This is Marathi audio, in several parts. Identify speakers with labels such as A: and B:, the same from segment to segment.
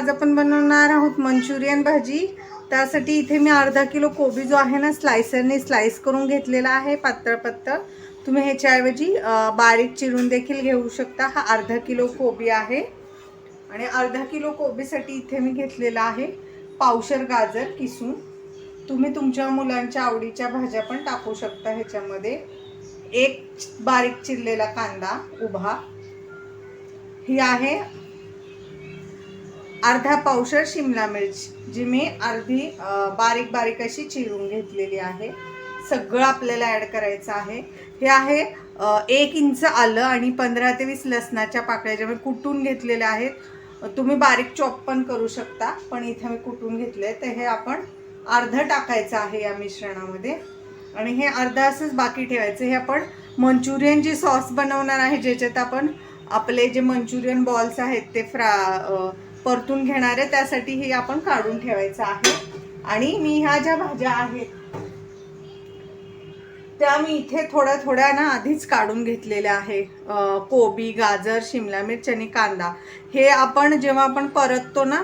A: आज आपण बनवणार आहोत मंचुरियन भाजी। त्यासाठी इथे मी अर्धा किलो कोबी जो आहे ना स्लाइसरने स्लाइस करून घेतलेला आहे पातळ पातळ। तुम्ही ह्याच्याऐवजी बारीक चिरून देखील घेऊ शकता। हा अर्धा किलो कोबी आहे आणि अर्धा किलो कोबीसाठी इथे मी घेतलेला आहे पावशर गाजर किसून। तुम्ही तुमच्या मुलांच्या आवडीच्या भाज्या पण टाकू शकता ह्याच्यामध्ये। एक बारीक चिरलेला कांदा उभा, ही आहे अर्धा पावशर शिमला मिर्च जी मी अर्धी बारीक बारीक अशी चिरून घेतलेली आहे। सगळं आपल्याला ॲड करायचं आहे। हे आहे 1 इंच आलं आणि 15 ते 20 लसणाच्या पाकळ्या ज्या मी कुटून घेतलेल्या आहेत। तुम्ही बारीक चॉप पण करू शकता, पण इथे मी कुटून घेतले। तर हे आपण अर्ध टाकायचं आहे या मिश्रणामध्ये आणि हे अर्ध असंच बाकी ठेवायचं। हे आपण मंचुरियन जी सॉस बनवणार आहे, ज्याच्यात आपण आपले जे मंचुरियन बॉल्स आहेत ते परतून घेणार आहे, त्यासाठी हे आपण काढून ठेवायचं आहे। आणि मी ह्या ज्या भाज्या आहेत त्या मी इथे थोड्या थोड्या ना आधीच काढून घेतलेल्या आहे। कोबी, गाजर, शिमला मिर्च आणि कांदा हे आपण जेव्हा आपण परततो ना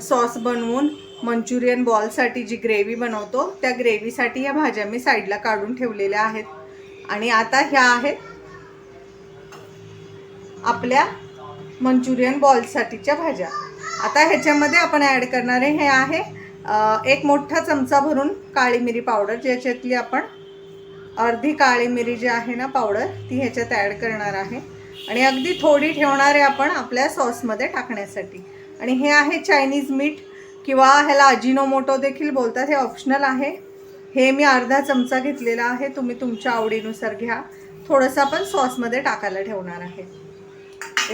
A: सॉस बनवून मंचुरियन बॉलसाठी जी ग्रेव्ही बनवतो, त्या ग्रेव्हीसाठी या भाज्या मी साईडला काढून ठेवलेल्या आहेत। आणि आता ह्या आहेत आपल्या मंचुरियन बॉल्ससाठीच्या भाज्या। आता ह्याच्यामध्ये आपण ॲड करणारे हे आहे 1 मोठा चमचा भरून काळी मिरी पावडर, ज्याच्यातली आपण अर्धी काळी मिरी जी आहे ना पावडर ती ह्याच्यात ॲड करणार आहे आणि अगदी थोडी ठेवणार आहे आपण आपल्या सॉसमध्ये टाकण्यासाठी। आणि हे आहे चायनीज मीठ किंवा ह्याला अजिनोमोटो देखील बोलतात, हे ऑप्शनल आहे। हे मी अर्धा चमचा घेतलेला आहे, तुम्ही तुमच्या आवडीनुसार घ्या। थोडंसं आपण सॉसमध्ये टाकायला ठेवणार आहे।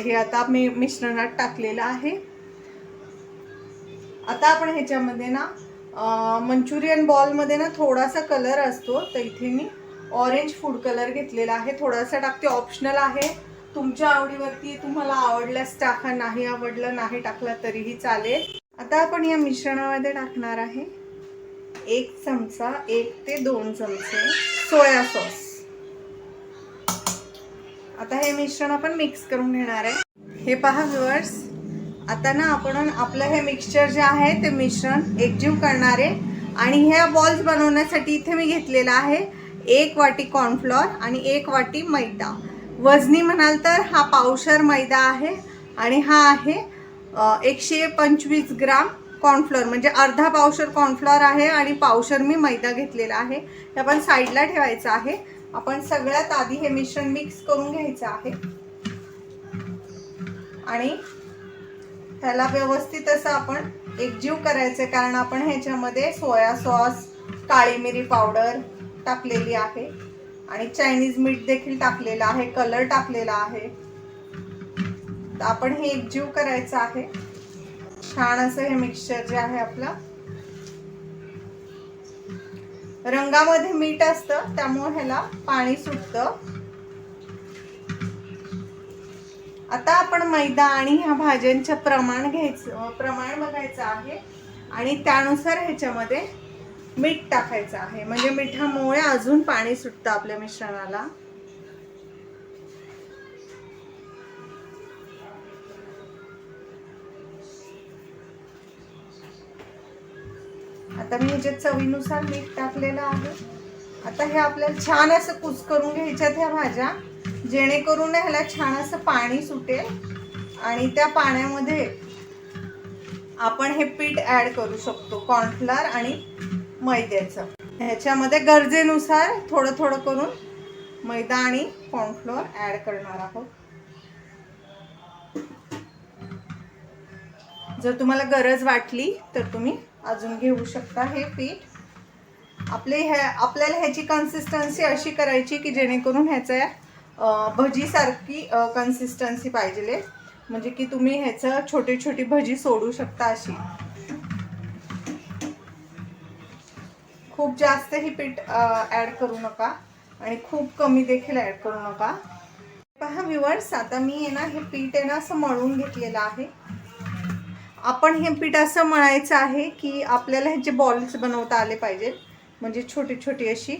A: हे आता मी मिश्रणात टाकलेलं आहे। आता आपण ह्याच्यामध्ये ना मंचुरियन बॉलमध्ये ना थोडासा कलर असतो, तर इथे मी ऑरेंज फूड कलर घेतलेला आहे। थोडासा टाकते, ऑप्शनल आहे, तुमच्या आवडीवरती। तुम्हाला आवडल्यास टाका, नाही आवडलं नाही टाकला तरीही चालेल। आता आपण या मिश्रणामध्ये टाकणार आहे 1 चमचा 1 ते 2 चमचे सोया सॉस। आता हे मिश्रण आपण मिक्स करून घेणार आहे। हे पहा व्ह्यूअर्स, आता ना आपण आपलं हे मिक्सचर जे आहे ते मिश्रण एकजीव करणार आहे। आणि ह्या बॉल्स बनवण्यासाठी इथे मी घेतलेला आहे 1 वाटी कॉर्नफ्लॉर आणि 1 वाटी मैदा। वजनी म्हणाल तर हा पावशर मैदा आहे आणि हा आहे 125 ग्राम कॉर्नफ्लॉर, म्हणजे अर्धा पावशर कॉर्नफ्लॉर आहे आणि पावशर मी मैदा घेतलेला आहे। हे आपण साईडला ठेवायचं आहे। आपण सगळ्यात आधी हे मिश्रण मिक्स करून घ्यायचं आहे आणि त्याला व्यवस्थित असं आपण एकजीव करायचं, कारण आपण ह्याच्यामध्ये सोया सॉस, काळी मिरी पावडर टाकलेली आहे आणि चायनीज मीठ देखील टाकलेलं आहे, कलर टाकलेला आहे। तर आपण हे एकजीव करायचं आहे। छान असं हे मिक्सचर जे आहे आपलं, रंगामध्ये मीठ असतं त्यामुळे ह्याला पाणी सुटतं। आता आपण मैदा आणि ह्या भाज्यांचं प्रमाण बघायचं आहे आणि त्यानुसार ह्याच्यामध्ये मीठ टाकायचं आहे, म्हणजे मिठामुळे अजून पाणी सुटतं आपल्या मिश्रणाला। आता मी ह्याच्यात चवीनुसार मीठ टाकलेलं आहे। आता हे आपल्याला छान असं कुस्करून घ्यायच्यात ह्या भाज्या, जेणेकरून ह्याला छान असं पाणी सुटेल आणि त्या पाण्यामध्ये आपण हे पीठ ॲड करू शकतो, कॉर्नफ्लॉर आणि मैद्याचं। ह्याच्यामध्ये गरजेनुसार थोडं थोडं करून मैदा आणि कॉर्नफ्लॉर ॲड करणार आहोत। जर तुम्हाला गरज वाटली तर तुम्ही अजून घेऊ शकता हे पीठ। आपल्याला ह्याची कन्सिस्टन्सी अशी करायची की जेणेकरून ह्याच्या भजीसारखी कन्सिस्टन्सी पाहिजे, म्हणजे की तुम्ही ह्याचं छोटी छोटी भजी सोडू शकता अशी। खूप जास्त ही पीठ ॲड करू नका आणि खूप कमी देखील ॲड करू नका। पहा व्ह्यूअर्स, आता मी ना हे पीठ आहे ना असं मळून घेतलेलं आहे। आपण हे पीठ असं मळायचं आहे की आपल्याला ह्याचे बॉल्स बनवता आले पाहिजेत, म्हणजे छोटी छोटी अशी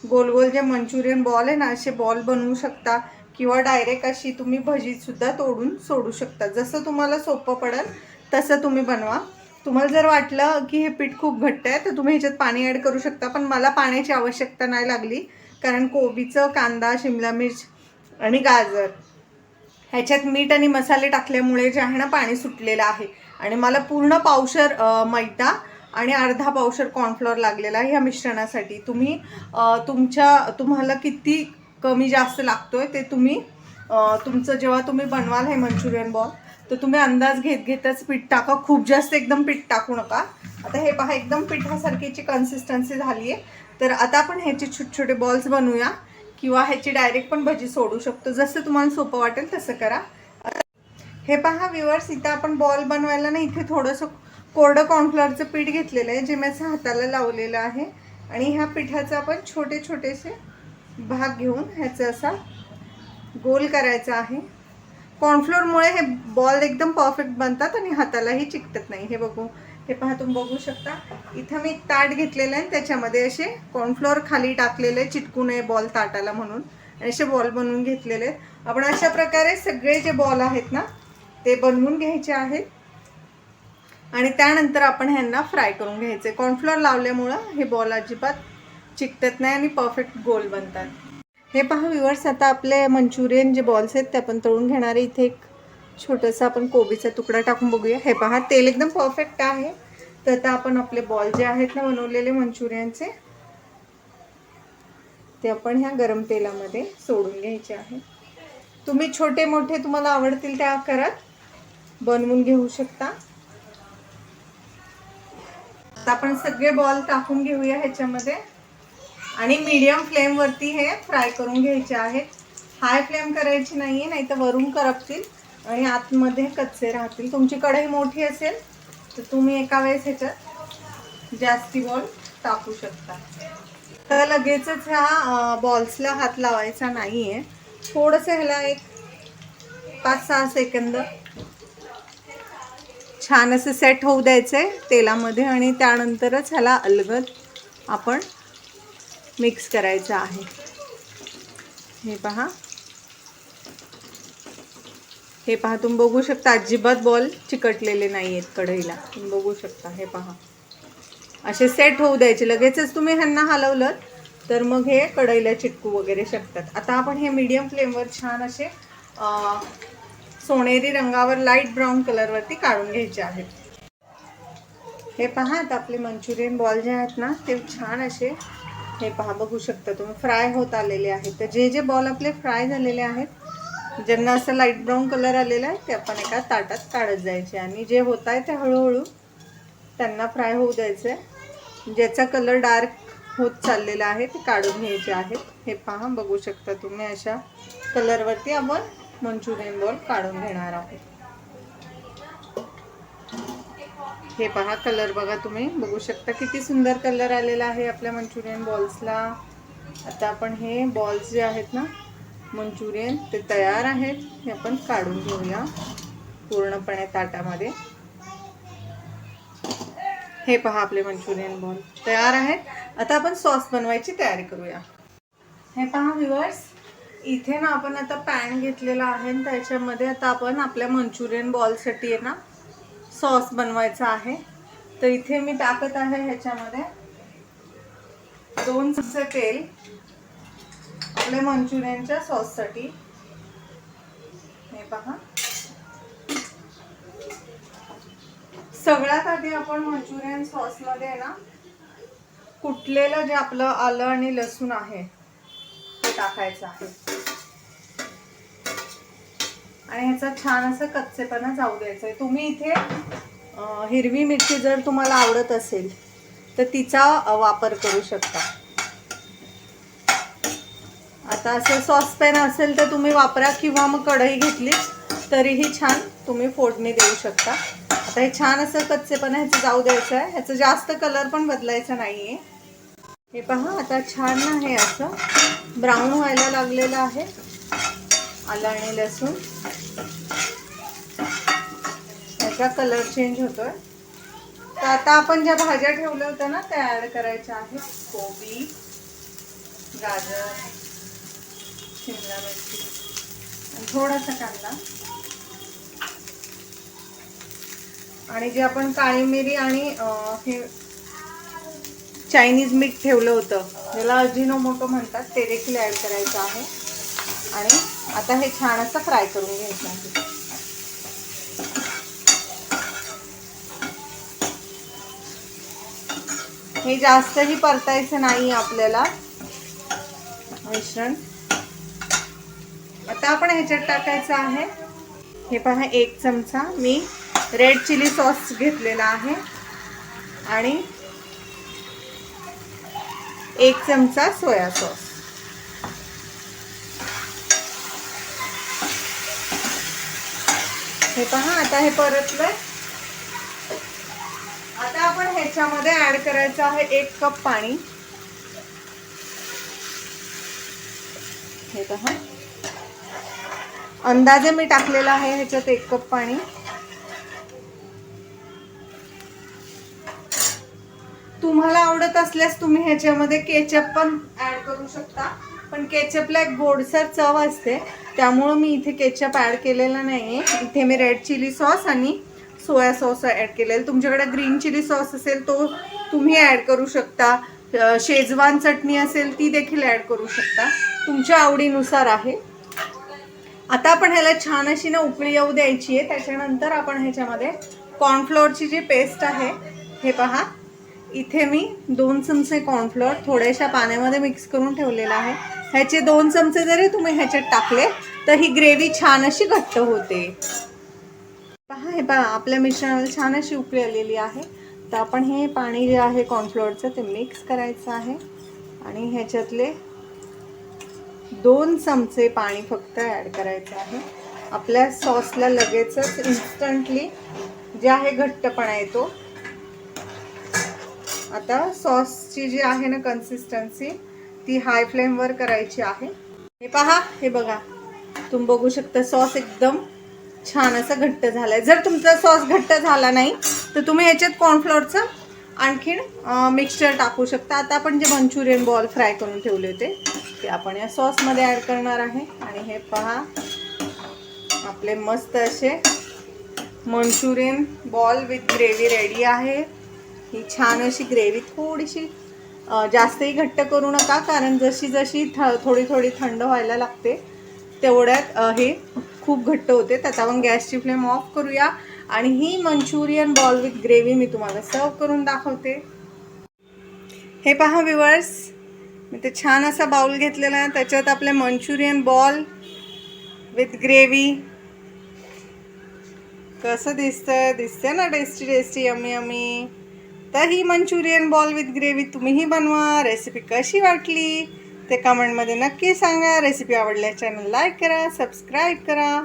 A: गोल गोल जे मंचुरियन बॉल आहे ना असे बॉल बनवू शकता किंवा डायरेक्ट अशी तुम्ही भजीसुद्धा तोडून सोडू शकता. जसं तुम्हाला सोपं पडेल तसं तुम्ही बनवा. तुम्हाला जर वाटलं की हे पीठ खूप घट्ट आहे तर तुम्ही ह्याच्यात पाणी ॲड करू शकता, पण मला पाण्याची आवश्यकता नाही लागली, कारण कोबीचं, कांदा, शिमला मिर्च आणि गाजर ह्याच्यात मीठ आणि मसाले टाकल्यामुळे जे आहे ना पाणी सुटलेलं आहे. आणि मला पूर्ण पावशर मैदा आणि अर्धा पावशर कॉर्नफ्लॉर लागलेला आहे ह्या मिश्रणासाठी. तुम्ही तुम्हाला किती कमी जास्त लागतोय ते तुम्ही तुमचं जेव्हा तुम्ही बनवाल हे मंचुरियन बॉल तर तुम्ही अंदाज घेतच पीठ टाका. खूप जास्त एकदम पीठ टाकू नका. आता हे पहा, एकदम पिठासारखीची कन्सिस्टन्सी झाली आहे. तर आता आपण ह्याचे छोटे छोटे बॉल्स बनवूया, किंवा ह्याची डायरेक्ट पण भजी सोडू शकतो. जसं तुम्हाला सोपं वाटेल तसं करा. हे पहा व्ह्यूअर्स, इथं आपण बॉल बनवायला ना इथे थोडंसं कोरडं कॉर्नफ्लॉरचं पीठ घेतलेलं आहे, जे मी असं हाताला लावलेलं आहे. आणि ह्या पिठाचा आपण छोटे छोटेसे भाग घेऊन ह्याचा असा गोल करायचा आहे. कॉर्नफ्लोअरमुळे हे बॉल एकदम परफेक्ट बनतात आणि हातालाही चिकटत नाही. हे बघू, हे पहा, तुम्ही बघू शकता. इथं मी ताट घेतलेलं आहे, त्याच्यामध्ये असे कॉर्नफ्लोअर खाली टाकलेले चिटकू नये बॉल ताटाला म्हणून, आणि असे बॉल बनवून घेतलेले आहेत. आपण अशा प्रकारे सगळे जे बॉल आहेत ना ते बनवून घ्यायचे आहेत. आणि त्यानंतर आपण ह्यांना फ्राय करून घ्यायचे. कॉर्नफ्लोअर लावल्यामुळं हे बॉल अजिबात चिकटत नाही आणि परफेक्ट गोल बनतात. हे पहा व्ह्यूअर्स, आता आपले मंचुरियन जे बॉल्स आहेत ते आपण तळून घेणार आहे. इथे एक छोटासा आपण कोबीचा तुकडा टाकून बघूया. हे पहा, तेल एकदम परफेक्ट आहे. तर आता आपण आपले बॉल जे आहेत ना बनवलेले मंचुरियनचे ते आपण ह्या गरम तेलामध्ये सोडून घ्यायचे आहे. तुम्ही छोटे मोठे तुम्हाला आवडतील त्या आकारात बनवून घेऊ शकता. आता आपण सगळे बॉल टाकून घेऊया ह्याच्यामध्ये आणि मीडियम फ्लेमवरती हे फ्राय करून घ्यायचे आहेत. हाय फ्लेम करायची नाही आहे, नाही तर वरून करपतील आणि आतमध्ये कच्चे राहतील. तुमची कढई मोठी असेल तर तुम्ही एका वेळेस ह्याच्यात जास्ती बॉल टाकू शकता. तर लगेचच ह्या बॉल्सला हात लावायचा नाही आहे. थोडंसं ह्याला एक 5-6 सेकंद छान असं सेट होऊ द्यायचं आहे तेलामध्ये, आणि त्यानंतरच ह्याला अलगद आपण मिक्स करायचं आहे. हे पहा, तुम्ही बघू शकता अजिबात बॉल चिकटलेले नाही आहेत कढईला. तुम्ही बघू शकता. हे पहा, असे सेट होऊ द्यायचे. लगेचच तुम्ही ह्यांना हलवलं तर मग हे कढईला चिटकू वगैरे शकतात. आता आपण हे मीडियम फ्लेमवर छान असे सोनेरी रंगावर लाईट ब्राऊन कलरवरती काढून घ्यायचे आहेत. हे पहा, आता आपले मंचुरियन बॉल जे आहेत ना ते छान असे, हे पहा, बघू शकता तुम्ही, फ्राय होत आलेले आहेत. तर जे जे बॉल आपले फ्राय झालेले आहेत, ज्यांना असं लाईट ब्राऊन कलर आलेला आहे, ते आपण एका ताटात काढत जायचे. आणि जे होत आहे ते हळूहळू त्यांना फ्राय होऊ द्यायचं आहे. ज्याचा कलर डार्क होत चाललेला आहे ते काढून घ्यायचे आहेत. हे पहा, बघू शकता तुम्ही, अशा कलरवरती आपण मंचुरियन बॉल काढून घेणार आहोत. हे पहा, कलर बघा, तुम्ही बघू शकता किती सुंदर कलर आलेला आहे आपल्या मंचुरियन बॉल्सला. आता आपण हे बॉल्स जे आहेत ना मंचुरियन ते तयार आहेत. हे आपण काढून घेऊया पूर्णपणे ताटामध्ये. हे पहा, आपले मंचुरियन बॉल तयार आहेत. आता आपण सॉस बनवायची तयारी करूया. हे पहा व्ह्यूअर्स, इथे ना आपण आता पॅन घेतलेला आहे. त्याच्यामध्ये आता आपण आपल्या मंचुरियन बॉलसाठी आहे ना सॉस बनवायचा आहे. तर इथे मी टाकत आहे ह्याच्यामध्ये 2 चमचे तेल आपल्या मंचुरियनच्या सॉससाठी. हे पहा, सगळ्यात आधी आपण मंचुरियन सॉसमध्ये ना कुटलेलं जे आपलं आलं आणि लसूण आहे ते टाकायचं आहे. आणि ह्याचा छान असं कच्चेपणा जाऊ द्यायचा आहे. तुम्ही इथे हिरवी मिरची जर तुम्हाला आवडत असेल तर तिचा वापर करू शकता. आता असं सॉसपॅन असेल तर तुम्ही वापरा, किंवा मग कढई घेतली तरीही छान तुम्ही फोडणी देऊ शकता. आता हे छान असं कच्चेपणा ह्याचं जाऊ द्यायचं आहे. ह्याचं जास्त कलर पण बदलायचा नाही आहे. हे पहा, आता छान ना हे असं ब्राऊन व्हायला लागलेलं आहे आलं आणि लसूण. याचा कलर चेंज होतोय. तर आता आपण ज्या भाज्या ठेवल्या होत्या ना त्या ॲड करायच्या आहेत. कोबी, गाजर, शिमला मिरची थोडासा कांदा आणि जे आपण काळी मिरी आणि हे चायनीज मीठ ठेवलं होतं, ज्याला अजिनोमोटो म्हणतात, ते देखील ॲड करायचं आहे. आणि आता हे छान असं फ्राय करून घ्यायचं आहे. हे जास्तही परतायचं नाही आपल्याला मिश्रण. आता आपण ह्याच्यात टाकायचं आहे, हे पहा, 1 चमचा मी रेड चिली सॉस घेतलेला आहे आणि 1 चमचा सोया सॉस. हे पहा, आता हे परतलंय. आता आपण ह्याच्यामध्ये ऍड करायचं आहे 1 कप पाणी. हे पहा, अंदाजे मी टाकलेला आहे ह्याच्यात 1 कप पाणी. तुम्हाला आवडत असल्यास तुम्ही ह्याच्यामध्ये केचप पण ऍड करू शकता, पण केचपला एक गोडसर चव असते, त्यामुळे मी इथे केचप ऍड केलेला नाहीये. इथे मी रेड चिली सॉस आणि सोया सॉस ऍड केलेला. तुमच्याकडे ग्रीन चिली सॉस असेल तो तुम्ही ऍड करू शकता. शेजवान चटणी असेल ती देखील ऍड करू शकता, तुमच्या आवडीनुसार आहे. आता आपण ह्याला छान अशी ना उकळी येऊ द्यायची आहे. त्याच्यानंतर आपण ह्याच्यामध्ये कॉर्नफ्लोअरची जी पेस्ट आहे, हे पहा, इथे मी 2 चमचे कॉर्नफ्लोअर थोड्याशा पाण्यामध्ये मिक्स करून ठेवलेला आहे. ह्याचे 2 चमचे जरी तुम्ही ह्याच्यात टाकले तर ही ग्रेव्ही छान अशी घट्ट होते. पहा, हे पहा, आपल्या मिश्रणाला छान अशी उकळी आलेली आहे. तर आपण हे पाणी जे आहे कॉर्नफ्लोअरचं ते मिक्स करायचं आहे आणि ह्याच्यातले 2 चमचे पाणी फक्त ॲड करायचं आहे. आपल्या सॉसला लगेचच इन्स्टंटली जे आहे घट्टपणा येतो. आता सॉसची जी आहे ना कन्सिस्टन्सी, ती हाय फ्लेमवर करायची आहे. हे पहा, हे बघा, तुम्ही बघू शकता सॉस एकदम छान असं घट्ट झालाय. जर तुमचा सॉस घट्ट झाला नाही तर तुम्ही ह्याच्यात कॉर्नफ्लोअरचं आणखीन मिक्सचर टाकू शकता. आता आपण जे मंचुरियन बॉल फ्राय करून ठेवले होते ते आपण या सॉसमध्ये ॲड करणार आहे. आणि हे पहा, आपले मस्त असे Manchurian ball with gravy ready आहे. ही छान अशी ग्रेव्ही थोडीशी जास्तही घट्ट करू नका, कारण जशी जशी थोडी थोडी थंड व्हायला लागते तेवढ्यात हे खूप घट्ट होते. तर आपण गॅसची फ्लेम ऑफ करूया आणि ही मंचुरियन बॉल विथ ग्रेव्ही मी तुम्हाला सर्व करून दाखवते. हे पहा व्ह्यूअर्स, मी ते छान असा बाउल घेतलेला आहे, त्याच्यात आपले मंचुरियन बॉल विथ ग्रेव्ही कसं दिसतंय ना, टेस्टी टेस्टी, यम्मी यम्मी. तर ही मंचुरियन बॉल विथ ग्रेव्ही तुम्हीही बनवा. रेसिपी कशी वाटली ते कमेंटमध्ये नक्की सांगा. रेसिपी आवडल्यास चॅनल लाईक करा, सबस्क्राईब करा.